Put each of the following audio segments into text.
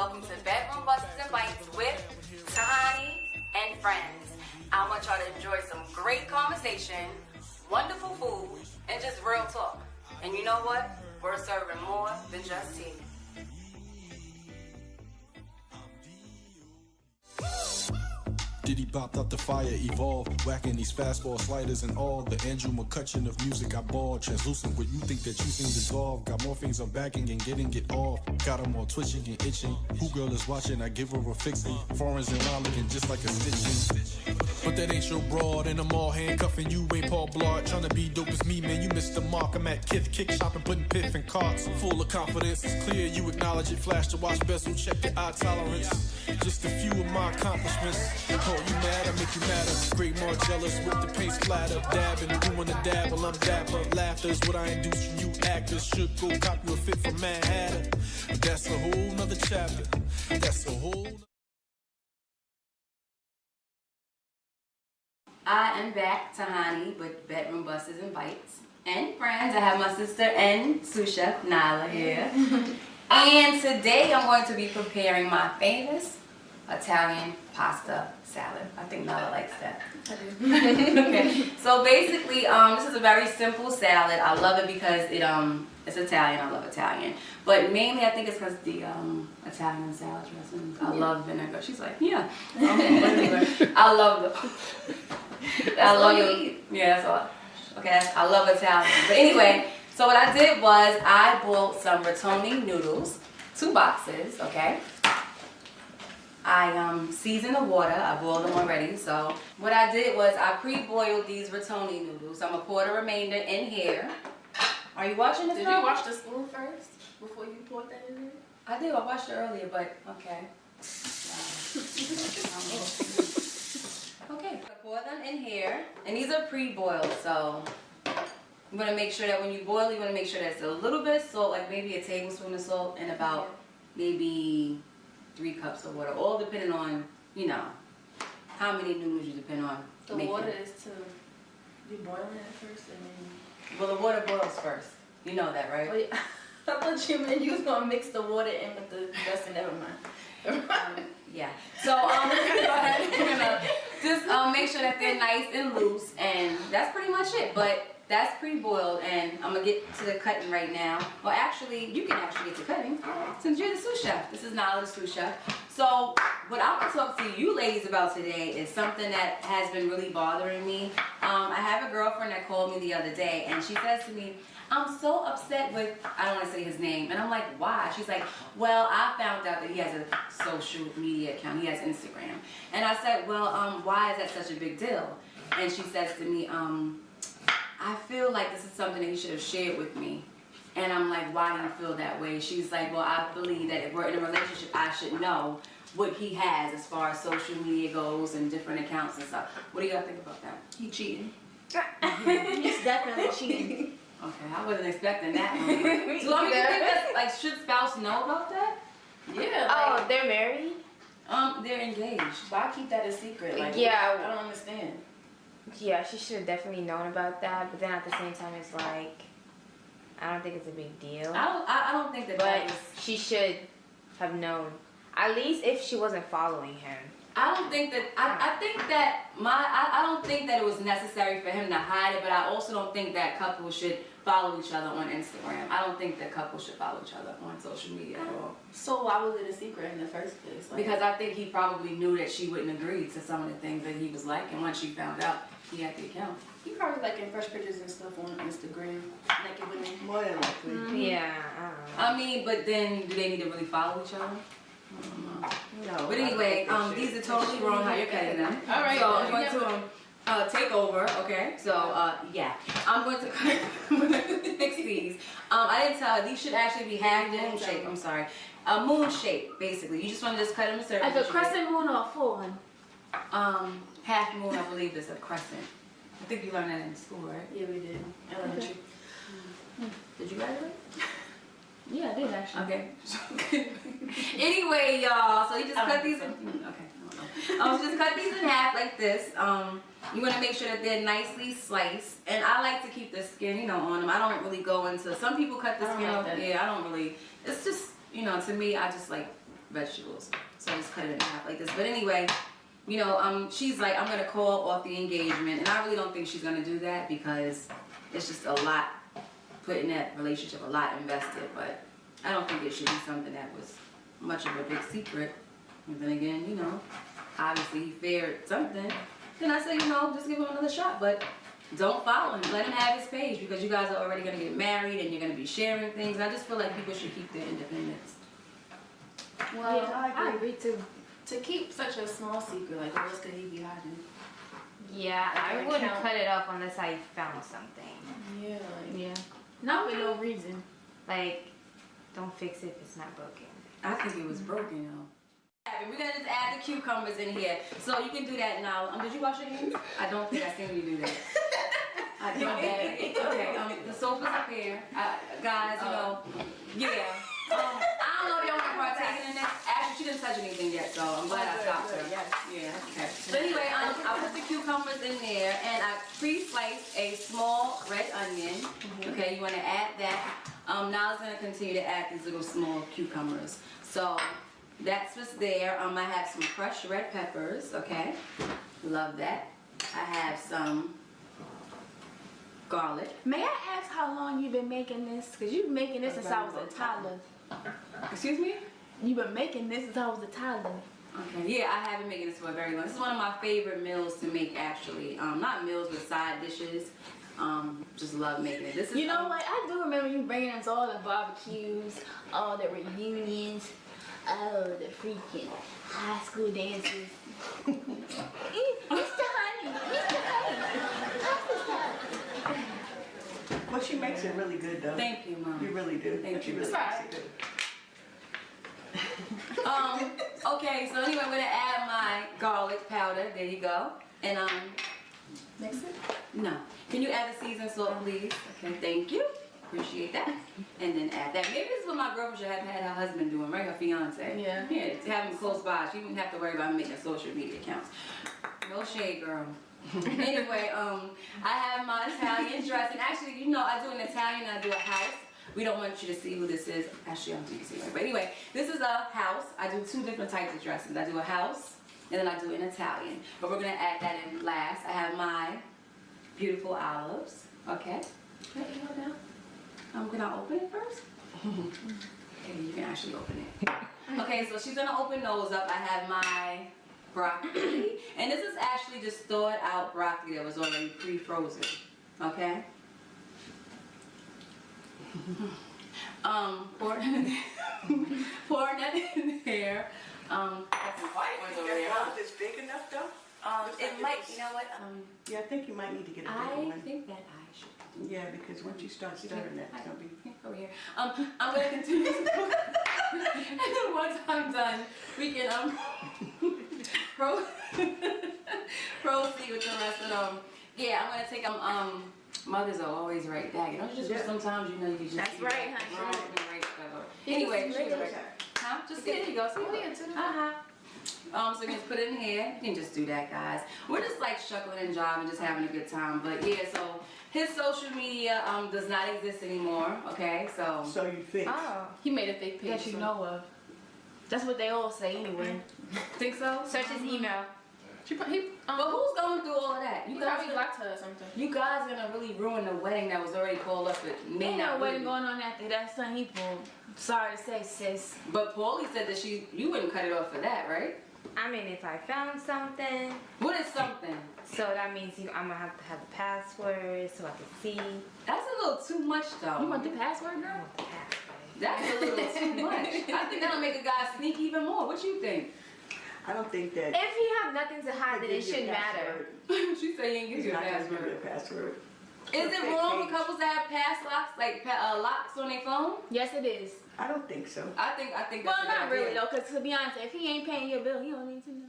welcome to Bedroom Busters and Bites with Tahani and friends. I want y'all to enjoy some great conversation, wonderful food, and just real talk. And you know what? We're serving more than just tea. Diddy bopped out the fire, evolved, whacking these fastball sliders and all. The Andrew McCutcheon of music I ball, translucent what you think that you seem dissolved. Got more things I'm bagging and getting it off. Got them all twitching and itching. Who girl is watching? I give her a fixing. Foreigns and around looking just like a stitching. But that ain't your broad, and I'm all handcuffing you. Ain't Paul Blart, trying to be dope as me, man. You missed the mark. I'm at Kith, kick shopping, putting piff in carts. Full of confidence, it's clear you acknowledge it. Flash the watch bezel, check your eye tolerance. Just a few of my accomplishments. Oh, you mad? I make you madder. Great more jealous with the paint splatter. Dabbing, doing the dabble, I'm dapper. Laughter is what I induce from you actors. Should go cop you a fit from Mad Hatter. But that's a whole nother chapter. That's a whole. I am back, Tahani, with Bedroom Busters and Bites and friends. I have my sister and sous chef Nyla here. And today I'm going to be preparing my famous Italian pasta salad. I think Nyla likes that. I do. Okay. So basically, this is a very simple salad. I love it because it's Italian. I love Italian. But mainly I think it's because the Italian salad dressings. I love vinegar. She's like, yeah. I love the... I love you. Yeah, that's all. Okay, I love Italian. But anyway, so what I did was I boiled some Rotini noodles, 2 boxes, okay? I seasoned the water. I boiled them already. So what I did was I pre-boiled these Rotini noodles. I'm gonna pour the remainder in here. Are you watching this? Did you wash the spoon first before you poured that in there? I did. I washed it earlier, but okay. Okay, I pour them in here, and these are pre-boiled, so you want to make sure that when you boil, you want to make sure that it's a little bit of salt, like maybe a tablespoon of salt, and about maybe 3 cups of water, all depending on, you know, how many noodles you depend on. The water is to be boiling it first, and then... Well, the water boils first. You know that, right? Oh, yeah. I thought you meant you was going to mix the water in with the rest, and never mind. Yeah. So go ahead. Just make sure that they're nice and loose, and that's pretty much it. But that's pre-boiled, and I'm gonna get to the cutting right now. Well, actually, you can actually get to cutting since you're the sous chef. This is Nyla, the sous chef. So what I'm gonna talk to you ladies about today is something that has been really bothering me. I have a girlfriend that called me the other day, and she says to me, I'm so upset with, I don't want to say his name, and I'm like, why? She's like, well, I found out that he has a social media account, he has Instagram. And I said, well, why is that such a big deal? And she says to me, I feel like this is something that he should have shared with me. And I'm like, why do you feel that way? She's like, well, I believe that if we're in a relationship, I should know what he has as far as social media goes and different accounts and stuff. What do you guys think about that? He cheating. He's definitely cheating. Okay, I wasn't expecting that. So you think that, like, should spouse know about that? Yeah. Oh, Like, they're married? They're engaged. why keep that a secret? Like, Yeah. I don't understand. Yeah, she should have definitely known about that, but then at the same time, it's like, I don't think it's a big deal. I don't think that. But she should have known. At least if she wasn't following him. I don't think that. I think that I don't think that it was necessary for him to hide it, but I also don't think that couples should follow each other on Instagram. I don't think that couples should follow each other on social media at all. So why was it a secret in the first place? Like, Because I think he probably knew that she wouldn't agree to some of the things that he was like, and once she found out, he had the account. he probably like in fresh pictures and stuff on Instagram, naked women. More than likely. Yeah, I don't know. I mean, but then do they need to really follow each other? I don't know. No. But anyway, these are totally wrong how you're cutting them. All right. So I'm going to take over, okay? So, yeah. I'm going to fix these. I didn't tell her, these should actually be half moon shape. I'm sorry. A moon shape, basically. You just want to just cut them a certain Like a crescent moon or a full one? Half moon, I believe, is a crescent. I think you learned that in school, right? Yeah, we did. Elementary. Did you graduate? Yeah, I did actually. Okay. Anyway, y'all, so you just cut these. Okay. Just cut these in half like this. You want to make sure that they're nicely sliced, and I like to keep the skin, you know, on them. I don't really go into. Some people cut the skin off. Yeah, I don't really. It's just, you know, to me, I just like vegetables. So I just cut it in half like this. But anyway, you know, she's like, I'm gonna call off the engagement, and I really don't think she's gonna do that because it's just a lot put in that relationship, a lot invested. But I don't think it should be something that was much of a big secret. And then again, you know, obviously he feared something. Then I said, you know, just give him another shot, but don't follow him. Let him have his page because you guys are already gonna get married and you're gonna be sharing things. I just feel like people should keep their independence. Well, Yeah, I agree too. To keep such a small secret, like what else could he be hiding? Yeah, I Like, wouldn't count- cut it off unless I found something. Yeah, like Yeah. not for no reason. Like, don't fix it if it's not broken. I think it was broken though. We're gonna just add the cucumbers in here. So you can do that now. Did you wash your hands? I don't think I seen you do that. I don't think. Okay, the soap is up here. Guys, you know, yeah. I don't know if y'all want to partake in that. Actually, she didn't touch anything yet, so I'm glad I stopped her. Yeah, okay. So anyway, I put the cucumbers in there, and I pre-sliced a small red onion. Okay, you want to add that. Now it's going to continue to add these little small cucumbers. So that's what's there. I have some crushed red peppers, okay? Love that. I have some garlic. May I ask how long you've been making this? Because you've been making this since I was a toddler. Excuse me? You've been making this since I was a toddler. Okay, yeah, I have been making this for a very long. This is one of my favorite meals to make, actually. Not meals, but side dishes. Just love making it. This is. You know what? I do remember you bringing us all the barbecues, all the reunions, the freaking high school dances. Mr. Honey, Mr. Honey. Well, she makes it really good, though. Thank you, Mom. You really do. Thank She you. really makes it good. Okay, so anyway, I'm gonna add my garlic powder. There you go. And Mix it. no. Can you add the seasoned salt, please? Okay, thank you. Appreciate that. And then add that. Maybe this is what my girlfriend should have had her husband doing, right? Her fiance. Yeah. Yeah, to have him close by. She wouldn't have to worry about making social media accounts. No shade, girl. Anyway, I have my Italian dressing. Actually, you know, I do an Italian, I do a house. We don't want you to see who this is. Actually, I don't think you see it. But anyway, this is a house. I do two different types of dressings. I do a house, and then I do an Italian. But we're gonna add that in last. I have my beautiful olives. Okay. Can you hold down? Can I open it first? Okay, you can actually open it. Okay, so she's gonna open those up. I have my broccoli, and this is actually just thawed out broccoli that was already pre-frozen. Okay. Pour that in there. That's some white ones over there. Is this big enough, though? It might, you know what? Yeah, I think you might need to get a bigger I one. think that I should. Yeah, because once you start stirring that, it's gonna be. Over here. I'm gonna continue to cook, and then once I'm done, we can proceed with the rest of them. Yeah, I'm gonna take them. Mothers are always right back. You know, just sometimes you know you just. That's be right, wrong honey. and right together. Anyway, she was right. Huh? Just there you go. See, so you can just put it in here. You can just do that, guys. We're just like shuckling and jiving, just having a good time. But yeah, so his social media does not exist anymore. Okay, so. So you think? Oh. He made a fake page that you know of. That's what they all say anyway. Think so? Search his email. But who's going through all of that? You probably blocked her or something. You guys are gonna really ruin the wedding that was already called up. It may Ain't not no wedding really. going on after that, son. He pulled. Sorry to say, sis. But Paulie said that you wouldn't cut it off for that, right? I mean, if I found something, What is something? so that means I'm gonna have to have the password so I can see. That's a little too much, though. You want the password, girl? The password. That's a little too much. I think that'll make a guy sneak even more. What you think? I don't think that. If you have nothing to hide, then Give it you a shouldn't matter. password. She said he ain't give He's you a not gonna give you password. a password. Is it wrong for couples to have pass locks, like locks on their phone? Yes, it is. I don't think so. I think that's Well, a good not really idea. though, because to be honest, if he ain't paying your bill, he don't need to know.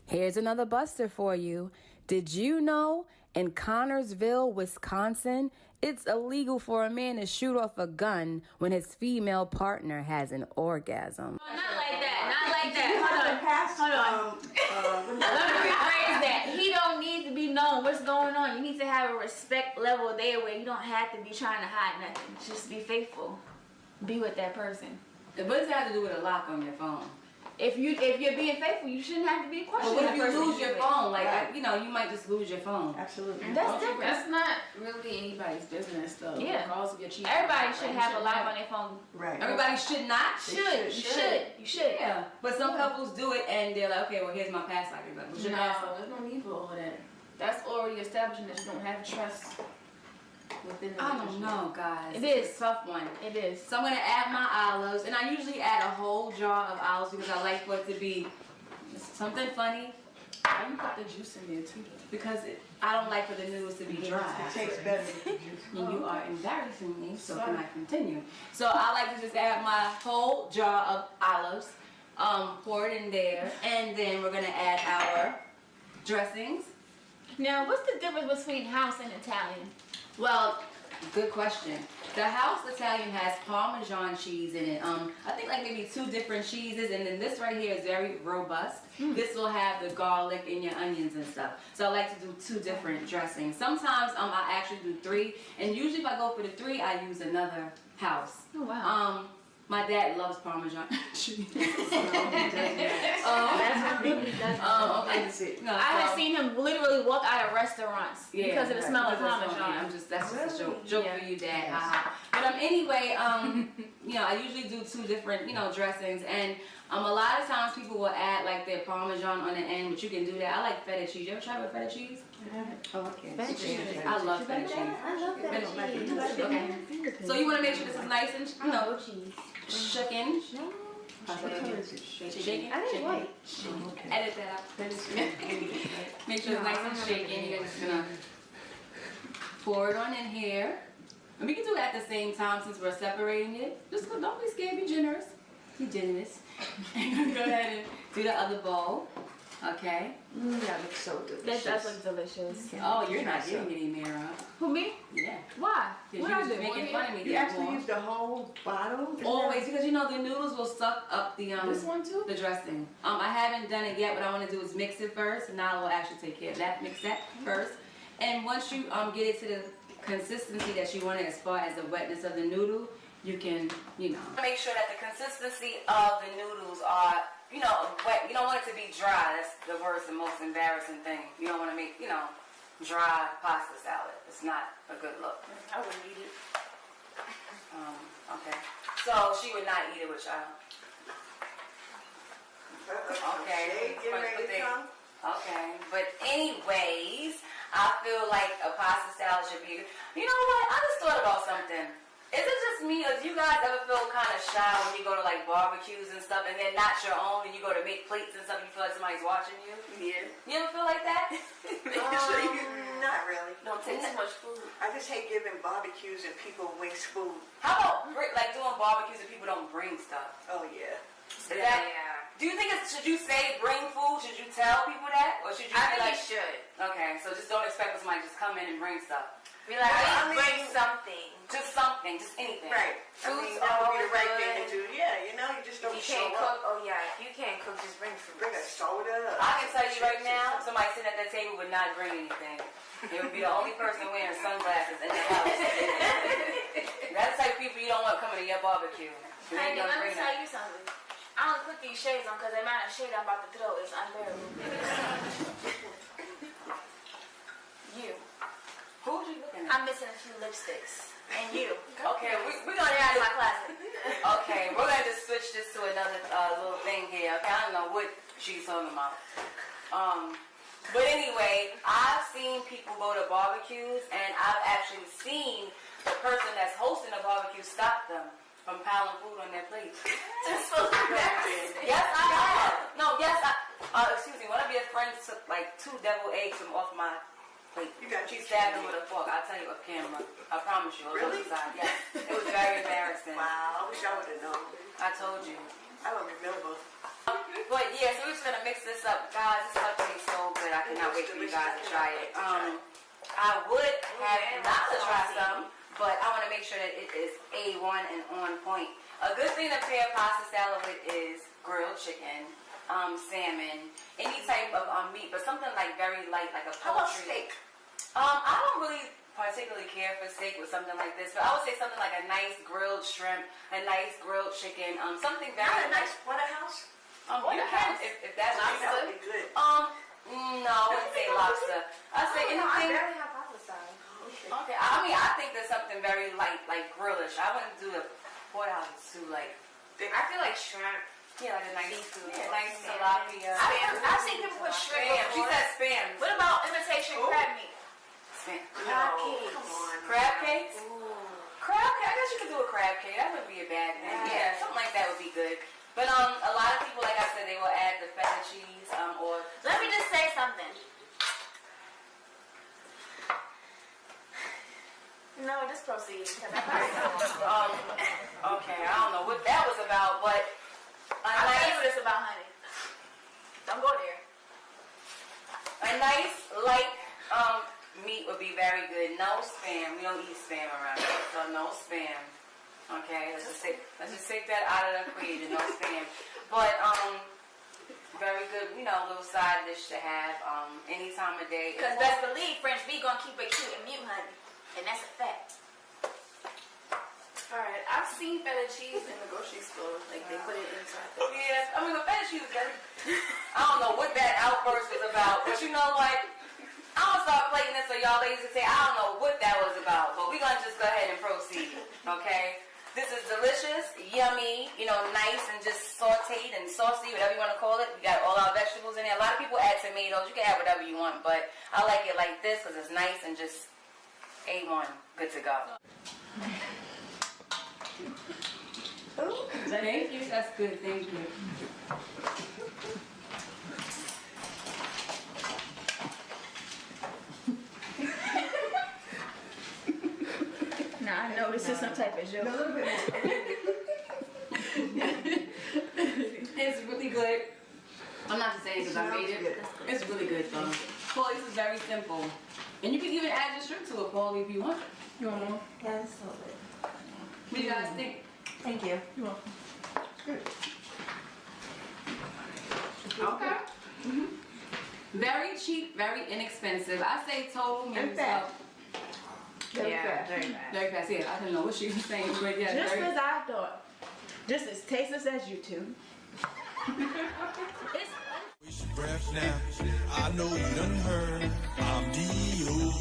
Here's another buster for you. Did you know in Connorsville, Wisconsin, it's illegal for a man to shoot off a gun when his female partner has an orgasm? Not like that. Not like that. Hold on. Let me rephrase that. He don't need to be known what's going on. You need to have a respect level there where you don't have to be trying to hide nothing. Just be faithful. Be with that person. What does that have to do with a lock on your phone? If you're being faithful, you shouldn't have to be questioned. But what if you lose your phone? Like, you might just lose your phone. Absolutely. That's different. That's not really anybody's business, though. Yeah. Regardless of your cheap. Everybody should have a lock on their phone. Right. Everybody should not. You should. Yeah. But some couples do it and they're like, okay, well, here's my password. Like, what's your password? No, there's no need for all of that. That's already establishing that you don't have trust within the I don't relationship. know, guys. It It's is. a tough one. It is. So I'm gonna add my olives, and I usually add a whole jar of olives because I like for it to be something funny. Why you put the juice in there too? Because I don't like for the noodles to be dry. It tastes better with the juice. And you are embarrassing me, so can I continue? So I like to just add my whole jar of olives, pour it in there, and then we're gonna add our dressings. Now, what's the difference between house and Italian? Well, good question. The house Italian has Parmesan cheese in it. I think like maybe 2 different cheeses, and then this right here is very robust. This will have the garlic and your onions and stuff. So I like to do 2 different dressings. Sometimes I actually do 3, and usually if I go for the 3, I use another house. Oh, wow. My dad loves Parmesan cheese. That's what he does. No, I have seen him literally walk out of restaurants because of the smell of Parmesan. That's just a joke Yeah. for you, Dad. But anyway, I usually do 2 different, dressings, and a lot of times people will add like their Parmesan on the end, but you can do that. I like feta cheese. You ever try with feta cheese? Oh, okay. I love feta cheese. I love that cheese. Okay. So you want to make sure this is nice and cheese. shaken. Shaken. I didn't white. Edit that out. Make sure it's nice and shaken. You're just gonna pour it on in here. And we can do it at the same time since we're separating it. Just don't be scared, be generous. Be generous. And go ahead and do the other bowl. Okay. That looks so That delicious. does look delicious. Oh, you're not getting any mirror. Who, me? Yeah. Why? Because What you I was do? making fun of me. You that actually more. use the whole bottle? Isn't Always, because the noodles will suck up the This one too? the dressing. I haven't done it yet. What I want to do is mix it first, and now I will actually take care of that. Mix that first, and once you get it to the consistency that you want it, as far as the wetness of the noodle, you can make sure that the consistency of the noodles are wet. You don't want it to be dry. That's the worst and most embarrassing thing. You don't want to make dry pasta salad. It's not a good look. I wouldn't eat it. Okay. So she would not eat it with y'all. Okay. Okay. But anyways, I feel like a pasta salad should be. You know what? I just thought about something. Is it just me, or do you guys ever feel kind of shy when you go to like barbecues and stuff, and they're not your own, and you go to make plates and stuff, and you feel like somebody's watching you? Yeah. You ever feel like that? Not really. Don't take too much food. I just hate giving barbecues and people waste food. How about like doing barbecues and people don't bring stuff? Oh, yeah. Is that, do you think should you say bring food? Should you tell people that, or should you? I be think like, you should. Okay, so just don't expect somebody to just come in and bring stuff. Be like, I mean, bring something. Just something, just anything. Right. I mean, that would be the right thing to do. Yeah, you just don't If you show can't up. cook, if you can't cook, just bring food. Bring a soda. I can tell you right now, somebody sitting at that table would not bring anything. They would be the only person wearing sunglasses in the house. That's the type of people you don't want coming to your barbecue. Honey, let me tell you something. I don't put these shades on because the amount of shade I'm about to throw is unbearable. You. Who are you looking at? I'm missing a few lipsticks. And you. Okay, we're Get out of my closet. Okay, we're gonna just switch this to another little thing here. Okay, I don't know what she's talking about. But anyway, I've seen people go to barbecues, and I've actually seen the person that's hosting a barbecue stop them from piling food on their plates. That's so embarrassing. Yes, I have. No, yes, excuse me. One of your friends took like 2 deviled eggs from off my plate. You got She stabbed him with a fork. I'll tell you off camera. I promise you. Really? Yes. It was very embarrassing. Wow, I wish I would have known. I told you. I don't remember. But yeah, so we're just gonna mix this up, guys. This stuff tastes so good. I cannot wait for you guys to try it. I would have not to try some, but I want to make sure that it is A1 and on point. A good thing to pair pasta salad with is grilled chicken, salmon, any type of meat, but something like very light, like a poultry. How about steak? I don't really particularly care for steak with something like this, but I would say something like a nice grilled shrimp, a nice grilled chicken, something very Not a nice porterhouse? you can, if that's what That would be good. no, I wouldn't say lobster. I'd say I anything. barely have pasta salad. Okay, I mean, I think there's something very light, like grillish. I wouldn't do the porterhouse too, like, I feel like shrimp. yeah, like a nice food, Yeah, nice spam. tilapia. I've seen people put shrimp Spam. She before. said spam. What about imitation crab meat? Spam. Crab No, cakes. come on. Crab cakes? Crab cake? I guess you could do a crab cake. That wouldn't be a bad thing. Yeah. Yeah, something like that would be good. But a lot of people, like I said, they will add the feta cheese or. Let me just say something. No, just proceed. Because Okay, I don't know what that was about, but I'll tell you what it's about, honey. Don't go there. a nice light meat would be very good. No spam. We don't eat spam around here, so no spam. Okay, let's just take that out of the equation. No spam. But very good, little side dish to have any time of day. Because best believe French V gonna keep it cute and mute, honey. And that's a fact. Alright, I've seen feta cheese in the grocery store. Like, they put it inside the... Yes, I mean the feta cheese is very. I don't know what that outburst was about, but you know what? I'm gonna start playing this so y'all ladies can say I don't know what that was about, but we're gonna just go ahead and proceed, okay? This is delicious, yummy, nice and just sauteed and saucy, whatever you want to call it. We got all our vegetables in there. A lot of people add tomatoes. You can add whatever you want, but I like it like this because it's nice and just A1, good to go. Thank you. That's good. Thank you. Now I know this is some type of joke. A little bit more. It's really good. I'm not just saying because I made it. Good. It's really good though. Paul, this is very simple. And you can even add your shrimp to it, Paul, if you want. You want more? Yeah, that's a little bit. What do you guys think? Thank you. You're welcome. Good. Okay. Very cheap, very inexpensive. I say total means And fast. Very Yeah, fast. very bad. very fast. Yeah, I don't know what she was saying, but yeah, Just very. as I thought. Just as tasteless as you two. Waste your breath now. I know you done heard. I'm D.O.